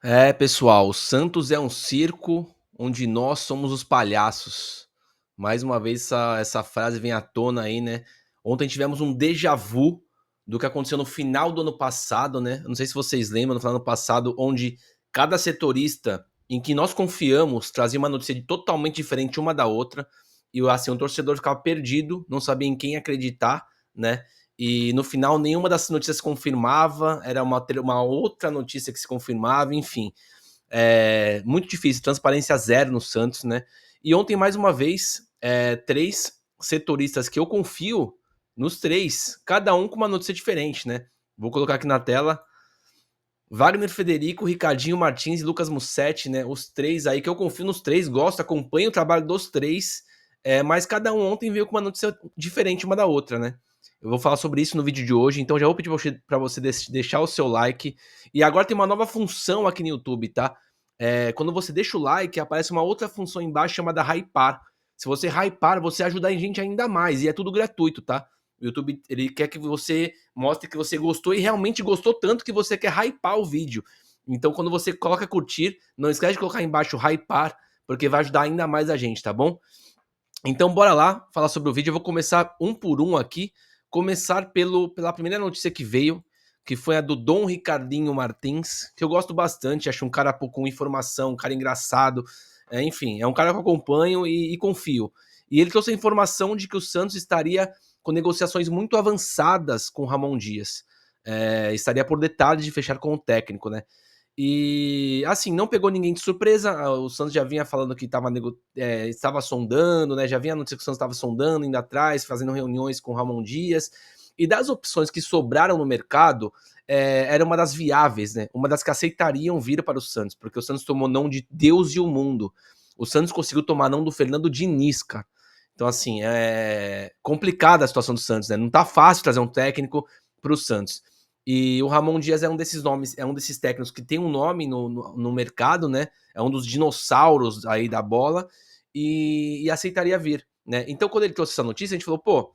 É, pessoal, o Santos é um circo onde nós somos os palhaços. Mais uma vez essa frase vem à tona aí, né? Ontem tivemos um déjà vu do que aconteceu no final do ano passado, né? Eu não sei se vocês lembram, no final do ano passado, onde cada setorista em que nós confiamos trazia uma notícia totalmente diferente uma da outra. E assim, o torcedor ficava perdido, não sabia em quem acreditar, né? E no final nenhuma das notícias se confirmava, era uma outra notícia que se confirmava, enfim. É muito difícil, transparência zero no Santos, né? E ontem, mais uma vez, três setoristas que eu confio nos três, cada um com uma notícia diferente, né? Vou colocar aqui na tela. Wagner Federico, Ricardinho Martins e Lucas Mussetti, né? Os três aí que eu confio nos três, gosto, acompanho o trabalho dos três, mas cada um ontem veio com uma notícia diferente uma da outra, né? Eu vou falar sobre isso no vídeo de hoje, então já vou pedir para você deixar o seu like. E agora tem uma nova função aqui no YouTube, tá? Quando você deixa o like, aparece uma outra função embaixo chamada hypar. Se você hypar, você ajuda a gente ainda mais, e é tudo gratuito, tá? O YouTube, ele quer que você mostre que você gostou e realmente gostou tanto que você quer hypar o vídeo. Então, quando você coloca curtir, não esquece de colocar embaixo hypar, porque vai ajudar ainda mais a gente, tá bom? Então, bora lá falar sobre o vídeo. Eu vou começar um por um aqui. Começar pela primeira notícia que veio, que foi a do Dom Ricardinho Martins, que eu gosto bastante. Acho um cara com informação, um cara engraçado. Enfim, é um cara que eu acompanho e confio. E ele trouxe a informação de que o Santos estaria com negociações muito avançadas com o Ramon Dias. Estaria por detalhes de fechar com o técnico, né? E, assim, não pegou ninguém de surpresa. O Santos já vinha falando que estava sondando, né? Já vinha anunciando que o Santos estava sondando, indo atrás, fazendo reuniões com o Ramon Dias. E das opções que sobraram no mercado, era uma das viáveis, né? Uma das que aceitariam vir para o Santos, porque o Santos tomou não de Deus e o mundo. O Santos conseguiu tomar não do Fernando Diniz, cara. Então, assim, é complicada a situação do Santos, né? Não tá fácil trazer um técnico para o Santos. E o Ramon Dias é um desses nomes, é um desses técnicos que tem um nome no mercado, né? É um dos dinossauros aí da bola e aceitaria vir, né? Então, quando ele trouxe essa notícia, a gente falou, pô,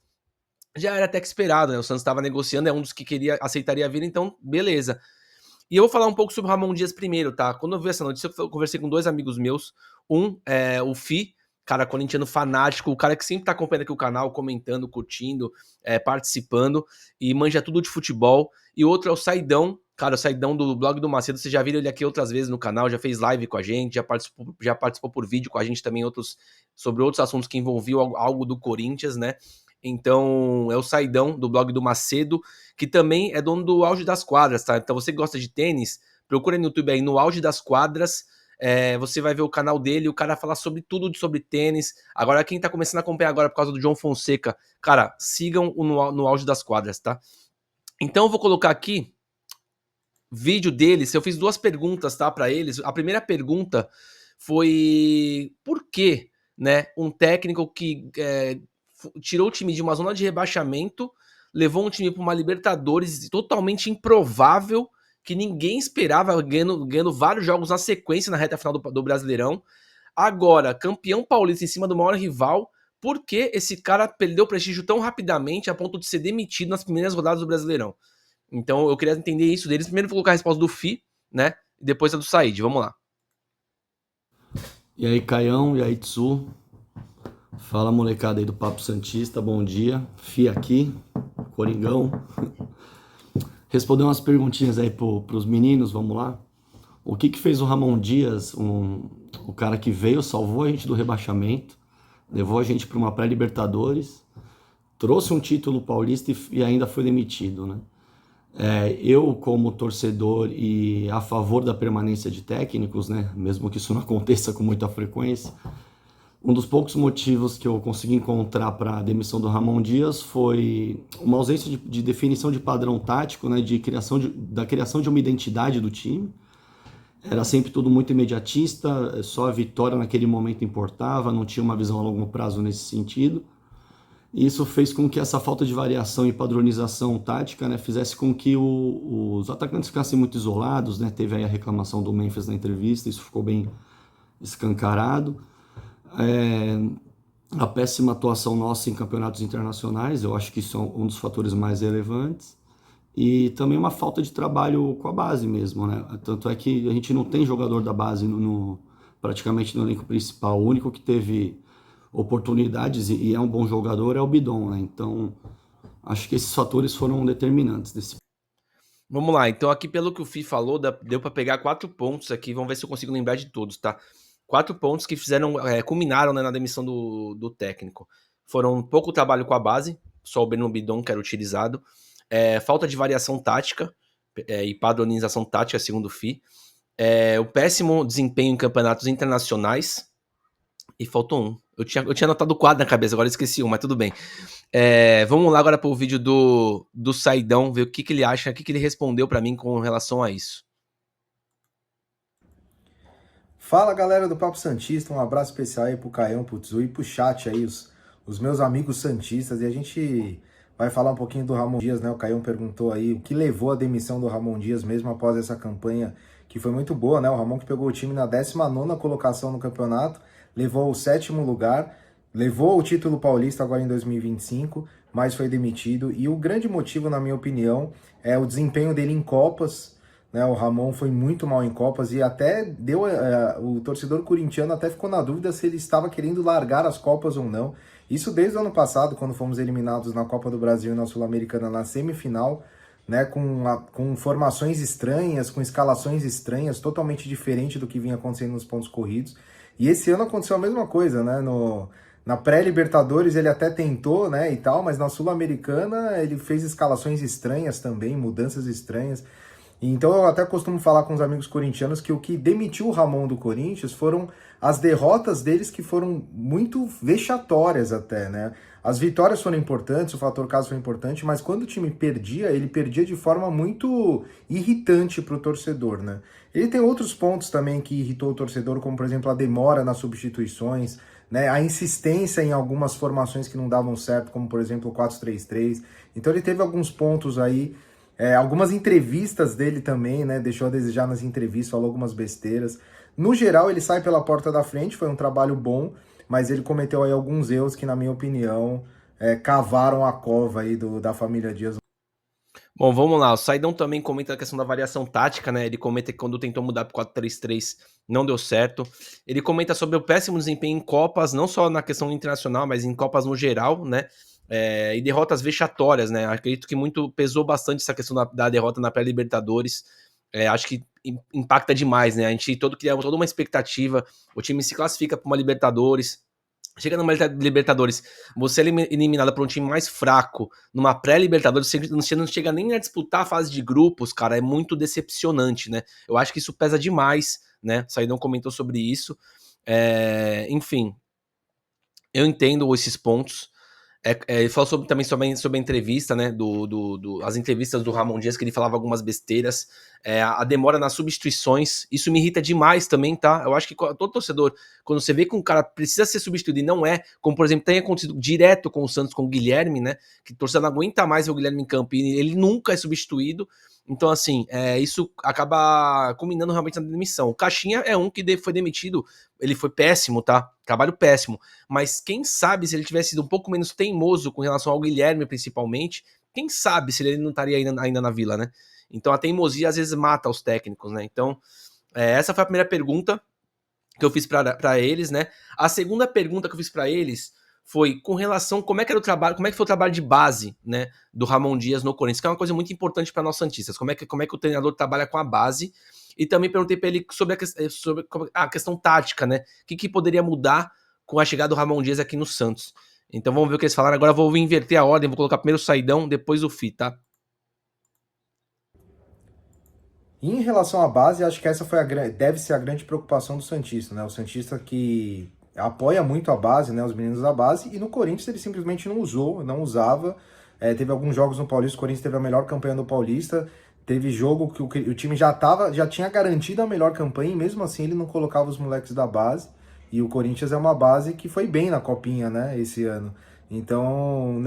já era até que esperado, né? O Santos estava negociando, é um dos que aceitaria vir, então, beleza. E eu vou falar um pouco sobre o Ramon Dias primeiro, tá? Quando eu vi essa notícia, eu conversei com dois amigos meus. Um é o Fi, cara corintiano fanático, o cara que sempre tá acompanhando aqui o canal, comentando, curtindo, participando e manja tudo de futebol. E outro é o Saidão, cara, o Saidão do blog do Macedo. Você já viu ele aqui outras vezes no canal, já fez live com a gente, já participou por vídeo com a gente também sobre outros assuntos que envolviam algo do Corinthians, né? Então, é o Saidão do blog do Macedo, que também é dono do Auge das Quadras, tá? Então, você que gosta de tênis, procura no YouTube aí no Auge das Quadras. Você vai ver o canal dele, o cara fala sobre tudo sobre tênis. Agora, quem tá começando a acompanhar agora por causa do João Fonseca, cara, sigam no Auge das Quadras, tá? Então, eu vou colocar aqui vídeo deles. Eu fiz duas perguntas, tá, para eles. A primeira pergunta foi por que, né, um técnico que tirou o time de uma zona de rebaixamento, levou um time para uma Libertadores totalmente improvável, que ninguém esperava, ganhando vários jogos na sequência na reta final do Brasileirão. Agora, campeão paulista em cima do maior rival, por que esse cara perdeu prestígio tão rapidamente a ponto de ser demitido nas primeiras rodadas do Brasileirão? Então eu queria entender isso deles. Primeiro vou colocar a resposta do Fi, né? E depois a do Said. Vamos lá. E aí, Caião, e aí, Tsu. Fala, molecada aí do Papo Santista, bom dia. Fi aqui, Coringão. Responder umas perguntinhas aí pros meninos, vamos lá. O que fez o Ramon Dias, o cara que veio, salvou a gente do rebaixamento, levou a gente para uma pré-Libertadores, trouxe um título paulista e ainda foi demitido, né? Eu, como torcedor e a favor da permanência de técnicos, né, mesmo que isso não aconteça com muita frequência, um dos poucos motivos que eu consegui encontrar para a demissão do Ramon Dias foi uma ausência de definição de padrão tático, né, da criação de uma identidade do time. Era sempre tudo muito imediatista, só a vitória naquele momento importava, não tinha uma visão a longo prazo nesse sentido. E isso fez com que essa falta de variação e padronização tática, né, fizesse com que os atacantes ficassem muito isolados, né? Teve aí a reclamação do Memphis na entrevista, isso ficou bem escancarado. A péssima atuação nossa em campeonatos internacionais, eu acho que isso é um dos fatores mais relevantes. e também uma falta de trabalho com a base mesmo, né? Tanto é que a gente não tem jogador da base praticamente no elenco principal. O único que teve oportunidades e é um bom jogador é o Bidon, né? Então, acho que esses fatores foram determinantes desse. Vamos lá, então aqui pelo que o Fih falou, deu para pegar 4 pontos aqui, vamos ver se eu consigo lembrar de todos, tá? 4 pontos que fizeram, culminaram, né, na demissão do técnico. Foram pouco trabalho com a base, só o Breno Bidon que era utilizado, falta de variação tática e padronização tática, segundo o Fih, o péssimo desempenho em campeonatos internacionais, e faltou um. Eu tinha anotado o quadro na cabeça, agora eu esqueci um, mas tudo bem. Vamos lá agora pro vídeo do Saidão, ver o que ele acha, o que ele respondeu para mim com relação a isso. Fala galera do Papo Santista, um abraço especial aí pro Caião, pro Tzu e pro chat aí, os meus amigos santistas. E a gente vai falar um pouquinho do Ramon Dias, né? O Caião perguntou aí o que levou à demissão do Ramon Dias mesmo após essa campanha que foi muito boa, né? O Ramon que pegou o time na 19ª colocação no campeonato, levou o 7º lugar, levou o título paulista agora em 2025, mas foi demitido. E o grande motivo, na minha opinião, é o desempenho dele em Copas, né? O Ramon foi muito mal em Copas e até deu o torcedor corintiano até ficou na dúvida se ele estava querendo largar as Copas ou não. Isso desde o ano passado, quando fomos eliminados na Copa do Brasil e na Sul-Americana na semifinal, né? Com formações estranhas, com escalações estranhas, totalmente diferente do que vinha acontecendo nos pontos corridos. E esse ano aconteceu a mesma coisa, né? Na pré-Libertadores ele até tentou, né, e tal, mas na Sul-Americana ele fez escalações estranhas também, mudanças estranhas. Então eu até costumo falar com os amigos corintianos que o que demitiu o Ramon do Corinthians foram as derrotas deles, que foram muito vexatórias até, né? As vitórias foram importantes, o fator caso foi importante, mas quando o time perdia, ele perdia de forma muito irritante para o torcedor, né? Ele tem outros pontos também que irritou o torcedor, como por exemplo a demora nas substituições, né? A insistência em algumas formações que não davam certo, como por exemplo o 4-3-3. Então ele teve alguns pontos aí. Algumas entrevistas dele também, né? Deixou a desejar nas entrevistas, falou algumas besteiras. No geral, ele sai pela porta da frente, foi um trabalho bom, mas ele cometeu aí alguns erros que, na minha opinião, cavaram a cova aí da família Dias. Bom, vamos lá. O Saidão também comenta a questão da variação tática, né? Ele comenta que quando tentou mudar para 4-3-3 não deu certo. Ele comenta sobre o péssimo desempenho em Copas, não só na questão internacional, mas em Copas no geral, né? E derrotas vexatórias, né? Acredito que muito pesou bastante essa questão da derrota na pré-Libertadores. Acho que impacta demais, né? A gente cria toda uma expectativa. O time se classifica para uma Libertadores. Chega numa Libertadores, você é eliminada por um time mais fraco, numa pré-Libertadores, você não chega nem a disputar a fase de grupos, cara, é muito decepcionante, né? Eu acho que isso pesa demais, né? O Saidão comentou sobre isso. Enfim, eu entendo esses pontos. Ele falou também sobre a entrevista, né? As entrevistas do Ramon Dias, que ele falava algumas besteiras. A demora nas substituições, isso me irrita demais também, tá? Eu acho que todo torcedor, quando você vê que um cara precisa ser substituído e não é, como por exemplo tem acontecido direto com o Santos, com o Guilherme, né? Que o torcedor não aguenta mais ver o Guilherme em campo e ele nunca é substituído. Então, assim, isso acaba culminando realmente na demissão. O Caixinha é um que foi demitido, ele foi péssimo, tá? Trabalho péssimo. Mas quem sabe se ele tivesse sido um pouco menos teimoso com relação ao Guilherme, principalmente, quem sabe se ele não estaria ainda na Vila, né? Então a teimosia às vezes mata os técnicos, né? Então, essa foi a primeira pergunta que eu fiz para eles, né? A segunda pergunta que eu fiz para eles foi com relação como é que era o trabalho, como é que foi o trabalho de base, né, do Ramon Dias no Corinthians, que é uma coisa muito importante para nós santistas. Como é que o treinador trabalha com a base? E também perguntei para ele sobre a questão tática, né? O que poderia mudar com a chegada do Ramon Dias aqui no Santos. Então vamos ver o que eles falaram. Agora eu vou inverter a ordem, vou colocar primeiro o Saidão, depois o Fih, tá? Em relação à base, acho que essa deve ser a grande preocupação do Santista, né? O Santista que apoia muito a base, né? Os meninos da base, e no Corinthians ele simplesmente não usava. Teve alguns jogos no Paulista, o Corinthians teve a melhor campanha do Paulista, teve jogo que o time já tinha garantido a melhor campanha, e mesmo assim ele não colocava os moleques da base, e o Corinthians é uma base que foi bem na Copinha, né, esse ano. Então,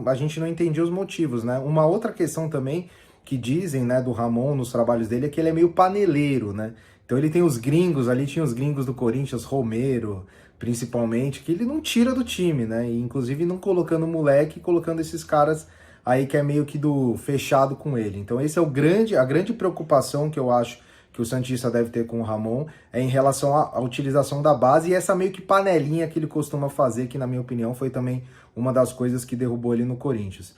a gente não entendia os motivos, né? Uma outra questão também que dizem, né, do Ramon nos trabalhos dele é que ele é meio paneleiro, né? Então ele tem os gringos ali, tinha os gringos do Corinthians, Romero, principalmente, que ele não tira do time, né? E, inclusive não colocando o moleque, colocando esses caras aí que é meio que do fechado com ele. Então esse é a grande preocupação que eu acho que o Santista deve ter com o Ramon, é em relação à utilização da base e essa meio que panelinha que ele costuma fazer, que na minha opinião foi também uma das coisas que derrubou ele no Corinthians.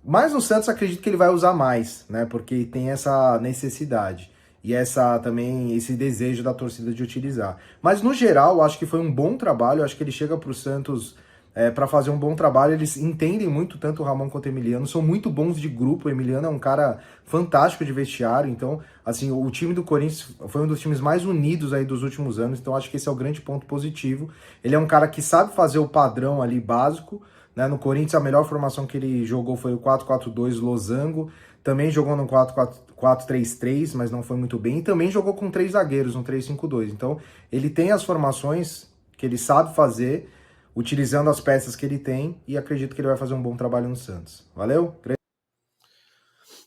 Mas no Santos acredito que ele vai usar mais, né? Porque tem essa necessidade e essa também esse desejo da torcida de utilizar. Mas no geral, acho que foi um bom trabalho. Acho que ele chega para o Santos para fazer um bom trabalho. Eles entendem muito tanto o Ramon quanto o Emiliano. São muito bons de grupo. O Emiliano é um cara fantástico de vestiário. Então, assim, o time do Corinthians foi um dos times mais unidos aí dos últimos anos. Então, acho que esse é o grande ponto positivo. Ele é um cara que sabe fazer o padrão ali básico. Né? No Corinthians, a melhor formação que ele jogou foi o 4-4-2 Losango. Também jogou no 4-3-3, mas não foi muito bem. E também jogou com 3 zagueiros, no 3-5-2. Então, ele tem as formações que ele sabe fazer, utilizando as peças que ele tem, e acredito que ele vai fazer um bom trabalho no Santos. Valeu?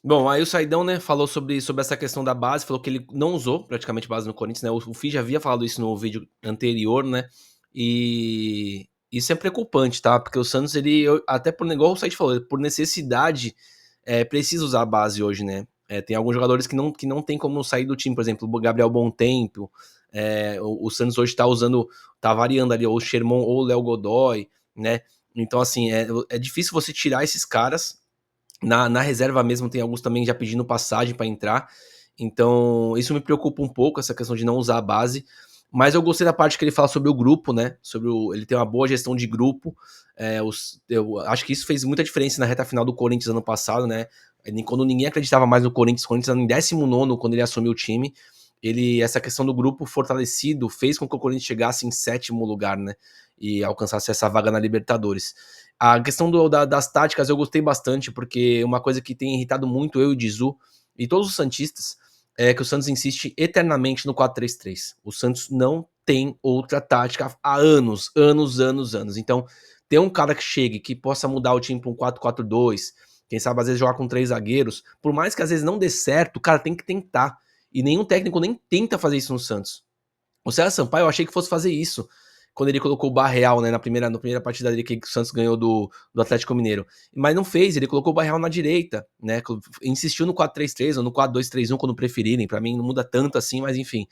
Bom, aí o Saidão, né, falou sobre essa questão da base, falou que ele não usou praticamente base no Corinthians, né? O Fih já havia falado isso no vídeo anterior, né? E isso é preocupante, tá? Porque o Santos, até por negócio, o Said falou, por necessidade, precisa usar a base hoje, né? Tem alguns jogadores que não tem como sair do time, por exemplo, o Gabriel Bontempo, o Santos hoje tá variando ali, ou o Sherman ou o Léo Godoy, né? Então, assim, é difícil você tirar esses caras. Na reserva mesmo tem alguns também já pedindo passagem para entrar, então isso me preocupa um pouco, essa questão de não usar a base, mas eu gostei da parte que ele fala sobre o grupo, né, ele tem uma boa gestão de grupo, eu acho que isso fez muita diferença na reta final do Corinthians ano passado, né, quando ninguém acreditava mais no Corinthians em 19º quando ele assumiu o time, essa questão do grupo fortalecido fez com que o Corinthians chegasse em 7º lugar, né, e alcançasse essa vaga na Libertadores. A questão das táticas eu gostei bastante, porque uma coisa que tem irritado muito eu e o Dizu, e todos os santistas, é que o Santos insiste eternamente no 4-3-3. O Santos não tem outra tática há anos. Então, ter um cara que chegue, que possa mudar o time para um 4-4-2, quem sabe às vezes jogar com 3 zagueiros, por mais que às vezes não dê certo, o cara tem que tentar. E nenhum técnico nem tenta fazer isso no Santos. O César Sampaio, eu achei que fosse fazer isso quando ele colocou o Barreal, né, na primeira partida dele que o Santos ganhou do Atlético Mineiro. Mas não fez, ele colocou o Barreal na direita, né, insistiu no 4-3-3 ou no 4-2-3-1 quando preferirem, pra mim não muda tanto assim, mas enfim.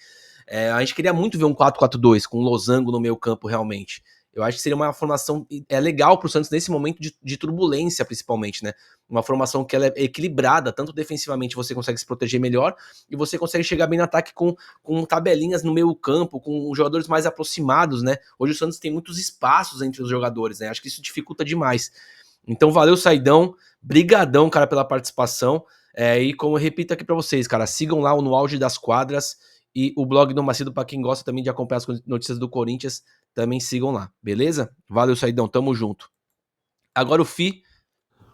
A gente queria muito ver um 4-4-2 com o Losango no meio campo realmente. Eu acho que seria uma formação legal pro Santos nesse momento de turbulência, principalmente, né? Uma formação que ela é equilibrada, tanto defensivamente você consegue se proteger melhor e você consegue chegar bem no ataque com tabelinhas no meio campo, com jogadores mais aproximados, né? Hoje o Santos tem muitos espaços entre os jogadores, né? Acho que isso dificulta demais. Então valeu, Saidão, brigadão, cara, pela participação. E como eu repito aqui pra vocês, cara, sigam lá no Auge das Quadras e o blog do Macedo, pra quem gosta também de acompanhar as notícias do Corinthians, também sigam lá, beleza? Valeu, Saidão, tamo junto. Agora o Fi.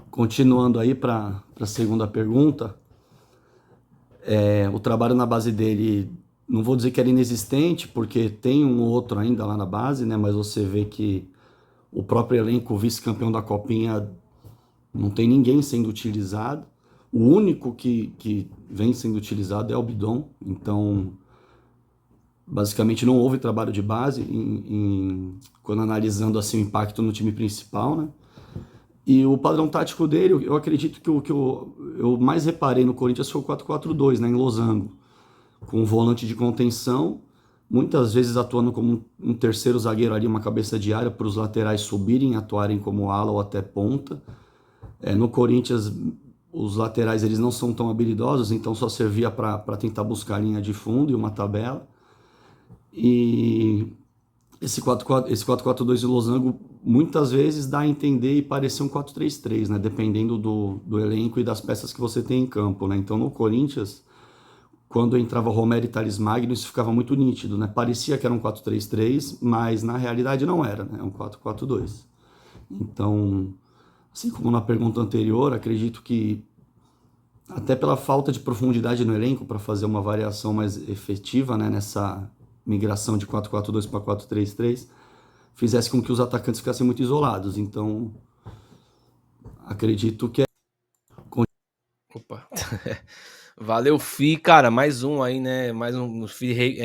Continuando aí para a segunda pergunta, o trabalho na base dele, não vou dizer que era inexistente, porque tem um ou outro ainda lá na base, né? Mas você vê que o próprio elenco vice-campeão da Copinha não tem ninguém sendo utilizado. O único que vem sendo utilizado é o Bidon, então basicamente não houve trabalho de base quando analisando assim, o impacto no time principal, né? E o padrão tático dele, eu acredito que o que eu mais reparei no Corinthians foi o 4-4-2, né, em Losango, com um volante de contenção, muitas vezes atuando como um terceiro zagueiro ali, uma cabeça de área para os laterais subirem, atuarem como ala ou até ponta. No Corinthians, os laterais eles não são tão habilidosos, então só servia para tentar buscar a linha de fundo e uma tabela. E esse 4-4-2 de Losango muitas vezes dá a entender e parecer um 4-3-3, né? Dependendo do elenco e das peças que você tem em campo, né? Então no Corinthians, quando entrava Romero e Thales Magno, isso ficava muito nítido, né? Parecia que era um 4-3-3, mas na realidade não era, né? É um 4-4-2. Então, assim como na pergunta anterior, acredito que até pela falta de profundidade no elenco para fazer uma variação mais efetiva, né, nessa migração de 4-4-2 para 4-3-3, fizesse com que os atacantes ficassem muito isolados. Então, acredito que Opa. Valeu, Fi, cara, mais um aí, né, mais um Fi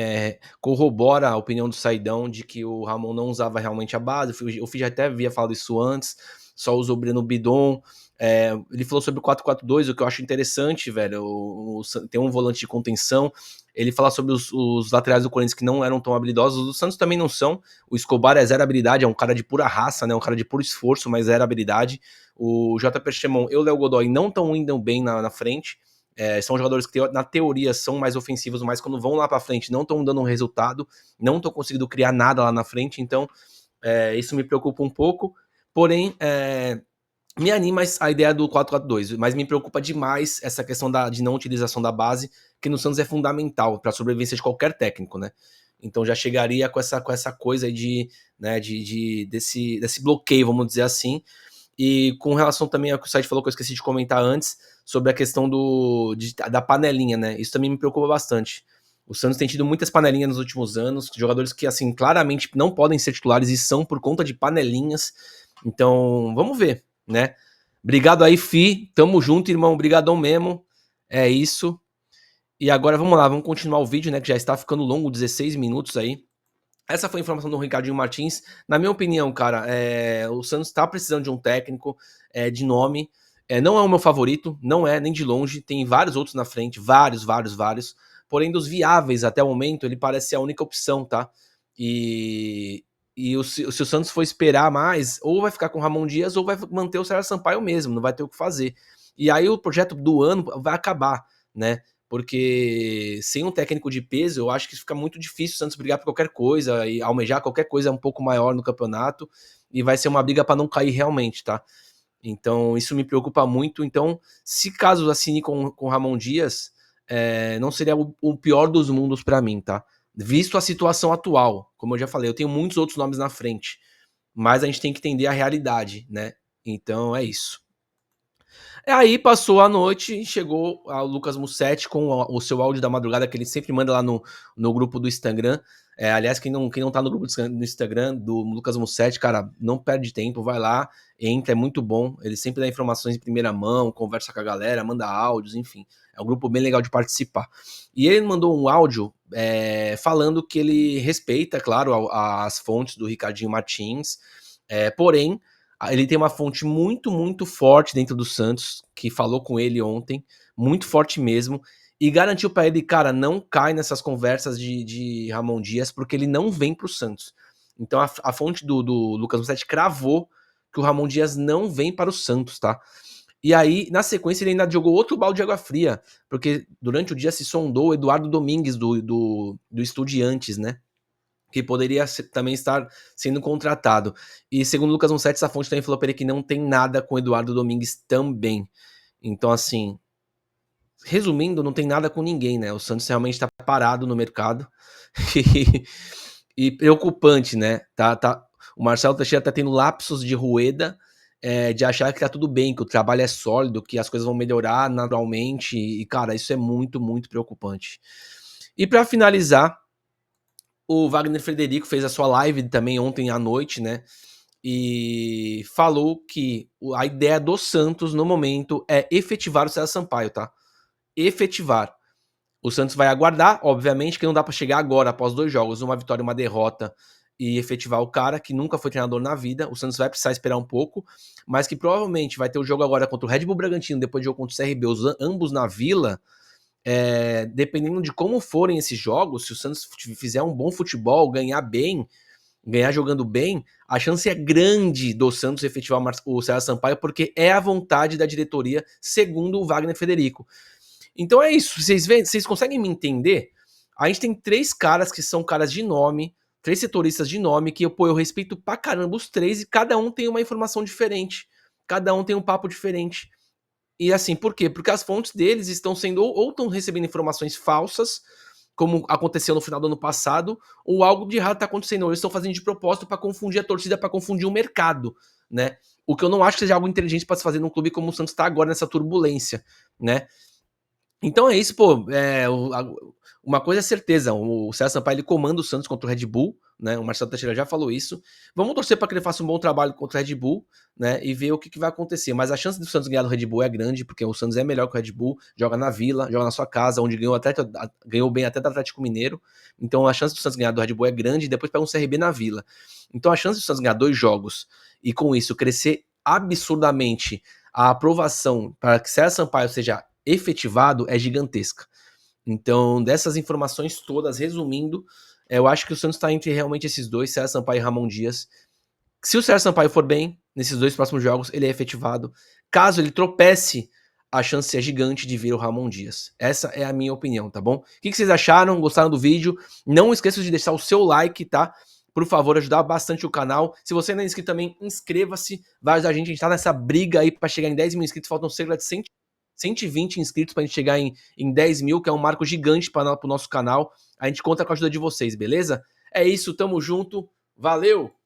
corrobora a opinião do Saidão de que o Ramon não usava realmente a base, o Fi já até havia falado isso antes, só usou o Breno Bidon, Ele falou sobre o 4-4-2, o que eu acho interessante, velho. Tem um volante de contenção. Ele fala sobre os laterais do Corinthians que não eram tão habilidosos. Os do Santos também não são. O Escobar é zero habilidade, é um cara de pura raça, né? Um cara de puro esforço, mas zero habilidade. O JP Chemon e o Léo Godoy não estão indo bem na frente. São jogadores que, na teoria, são mais ofensivos, mas quando vão lá pra frente não estão dando um resultado, não estão conseguindo criar nada lá na frente. Então, isso me preocupa um pouco. Porém, me anima a ideia do 4-4-2, mas me preocupa demais essa questão de não utilização da base, que no Santos é fundamental para a sobrevivência de qualquer técnico, né? Então já chegaria com essa coisa aí desse bloqueio, vamos dizer assim. E com relação também ao que o site falou, que eu esqueci de comentar antes, sobre a questão da panelinha, né? Isso também me preocupa bastante. O Santos tem tido muitas panelinhas nos últimos anos, jogadores que, assim, claramente não podem ser titulares e são por conta de panelinhas. Então, vamos ver, né? Obrigado aí, Fi. Tamo junto, irmão. Obrigadão mesmo. É isso. E agora vamos lá, vamos continuar o vídeo, né? Que já está ficando longo, 16 minutos aí. Essa foi a informação do Ricardinho Martins. Na minha opinião, cara, o Santos está precisando de um técnico de nome. Não é o meu favorito, não é, nem de longe. Tem vários outros na frente, vários. Porém, dos viáveis até o momento, ele parece ser a única opção, tá? E se o Santos for esperar mais, ou vai ficar com o Ramon Dias, ou vai manter o César Sampaio mesmo, não vai ter o que fazer. E aí o projeto do ano vai acabar, né? Porque sem um técnico de peso, eu acho que fica muito difícil o Santos brigar por qualquer coisa e almejar qualquer coisa um pouco maior no campeonato, e vai ser uma briga para não cair realmente, tá? Então isso me preocupa muito. Então, se caso assine com o Ramon Dias, não seria o pior dos mundos para mim, tá? Visto a situação atual, como eu já falei, eu tenho muitos outros nomes na frente, mas a gente tem que entender a realidade, né? Então é isso. Aí passou a noite e chegou o Lucas Mussetti com o seu áudio da madrugada, que ele sempre manda lá no grupo do Instagram. Aliás, quem não tá no grupo do Instagram do Lucas Mussetti, cara, não perde tempo, vai lá, entra, é muito bom. Ele sempre dá informações em primeira mão, conversa com a galera, manda áudios, enfim. É um grupo bem legal de participar. E ele mandou um áudio falando que ele respeita, claro, as fontes do Ricardinho Martins, porém, ele tem uma fonte muito forte dentro do Santos, que falou com ele ontem, muito forte mesmo, e garantiu para ele, cara, não cai nessas conversas de Ramon Dias, porque ele não vem pro Santos. Então a fonte do Lucas Mussetti cravou que o Ramon Dias não vem para o Santos, tá? E aí, na sequência, ele ainda jogou outro balde de água fria, porque durante o dia se sondou o Eduardo Domingues do Estudiantes, né? Que poderia também estar sendo contratado. E segundo o Lucas Mussetti, essa fonte também falou para ele que não tem nada com o Eduardo Domingues também. Então, assim, resumindo, não tem nada com ninguém, né? O Santos realmente está parado no mercado. E preocupante, né? O Marcelo Teixeira tá tendo lapsos de Rueda, de achar que tá tudo bem, que o trabalho é sólido, que as coisas vão melhorar naturalmente. E, cara, isso é muito preocupante. E para finalizar, o Wagner Frederico fez a sua live também ontem à noite, né? E falou que a ideia do Santos no momento é efetivar o César Sampaio, tá? Efetivar. O Santos vai aguardar, obviamente, que não dá para chegar agora, após 2 jogos, uma vitória e uma derrota, e efetivar o cara que nunca foi treinador na vida. O Santos vai precisar esperar um pouco, mas que provavelmente vai ter o jogo agora contra o Red Bull Bragantino, depois do jogo contra o CRB, ambos na Vila. Dependendo de como forem esses jogos, se o Santos fizer um bom futebol, ganhar jogando bem, a chance é grande do Santos efetivar o César Sampaio, porque é a vontade da diretoria, segundo o Wagner Frederico. Então é isso, vocês conseguem me entender? A gente tem 3 caras que são caras de nome, 3 setoristas de nome, que eu respeito pra caramba os 3, e cada um tem uma informação diferente, cada um tem um papo diferente. E assim, por quê? Porque as fontes deles estão sendo ou estão recebendo informações falsas, como aconteceu no final do ano passado, ou algo de errado está acontecendo. Eles estão fazendo de propósito para confundir a torcida, para confundir o mercado, né? O que eu não acho que seja algo inteligente para se fazer num clube como o Santos está agora, nessa turbulência, né? Então é isso, pô. Uma coisa é certeza, o César Sampaio ele comanda o Santos contra o Red Bull, né? O Marcelo Teixeira já falou isso. Vamos torcer para que ele faça um bom trabalho contra o Red Bull, né? E ver o que vai acontecer. Mas a chance do Santos ganhar do Red Bull é grande, porque o Santos é melhor que o Red Bull, joga na Vila, joga na sua casa, onde ganhou bem até do Atlético Mineiro. Então a chance do Santos ganhar do Red Bull é grande, e depois pega um CRB na Vila. Então a chance do Santos ganhar 2 jogos e com isso crescer absurdamente a aprovação para que César Sampaio seja efetivado é gigantesca. Então, dessas informações todas, resumindo, eu acho que o Santos está entre realmente esses dois, César Sampaio e Ramon Dias. Se o César Sampaio for bem nesses 2 próximos jogos, ele é efetivado. Caso ele tropece, a chance é gigante de vir o Ramon Dias. Essa é a minha opinião, tá bom? O que vocês acharam? Gostaram do vídeo? Não esqueça de deixar o seu like, tá? Por favor, ajudar bastante o canal. Se você ainda não é inscrito também, inscreva-se. Vai ajudar a gente tá nessa briga aí para chegar em 10 mil inscritos. Faltam cerca de 120 inscritos pra gente chegar em 10 mil, que é um marco gigante para o nosso canal. A gente conta com a ajuda de vocês, beleza? É isso, tamo junto. Valeu!